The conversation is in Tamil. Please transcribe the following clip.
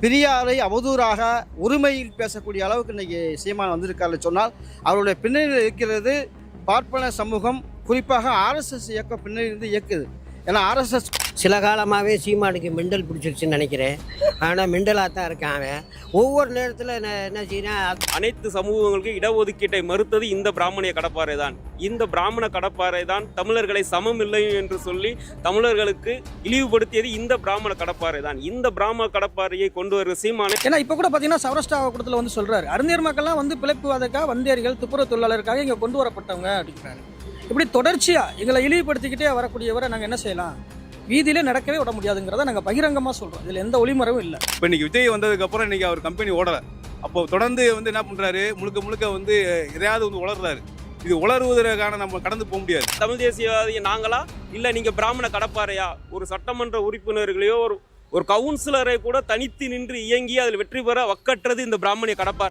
பெரியாரை அவதூறாக உரிமையில் பேசக்கூடிய அளவுக்கு இன்றைக்கி சீமான் வந்திருக்காருன்னு சொன்னால் அவருடைய பின்னணியில் இருக்கிறது பார்ப்பன சமூகம், குறிப்பாக ஆர்எஸ்எஸ் இயக்கம் பின்னணி இருந்து இயக்குது. ஏன்னா ஆர்எஸ்எஸ் சில காலமாகவே சீமானுக்கு மெண்டல் பிடிச்சிருச்சுன்னு நினைக்கிறேன். ஆனால் மெண்டலாக தான் இருக்கான் அவன். ஒவ்வொரு நேரத்தில் என்ன செய்யறேன், அனைத்து சமூகங்களுக்கு இடஒதுக்கீட்டை மறுத்தது இந்த பிராமணிய கடப்பாறை தான். இந்த பிராமண கடப்பாறை தான் தமிழர்களை சமம் இல்லை என்று சொல்லி தமிழர்களுக்கு இழிவுபடுத்தியது இந்த பிராமண கடப்பாறை தான். இந்த பிராமண கடப்பாறையை கொண்டு வருகிற சீமானை, ஏன்னா இப்போ கூட பார்த்தீங்கன்னா சௌராஷ்டிரா கூட்டத்தில் வந்து சொல்கிறாரு, அறிஞர் மக்கள்லாம் வந்து பிழைப்புவாதக்காக வந்தேரிகள் துப்புரவு தொழிலாளருக்காக இங்கே கொண்டு வரப்பட்டவங்க அப்படிங்கிறாரு. இப்படி தொடர்ச்சியாக எங்களை இழிவுபடுத்திக்கிட்டே வரக்கூடியவரை நாங்கள் என்ன செய்யலாம், வீதியிலே நடக்கவே விட முடியாதுங்கிறத நாங்கள் பகிரங்கமாக சொல்கிறோம். இதில் எந்த ஒளிமறைவும் இல்லை. இப்போ இன்றைக்கி விஜய் வந்ததுக்கப்புறம் இன்றைக்கி அவர் கம்பெனி ஓடலை. அப்போ தொடர்ந்து வந்து என்ன பண்ணுறாரு, முழுக்க வந்து எதையாவது வந்து உளர்றாரு. இது உளறுவதற்கான நம்ம கடந்து போக முடியாது. தமிழ் தேசியவாதி நாங்களா இல்லை நீங்கள் பிராமண கடப்பாறையா? ஒரு சட்டமன்ற உறுப்பினர்களையோ ஒரு கவுன்சிலரை கூட தனித்து நின்று இயங்கி அதில் வெற்றி பெற வக்கற்றது இந்த பிராமணிய கடப்பாறை.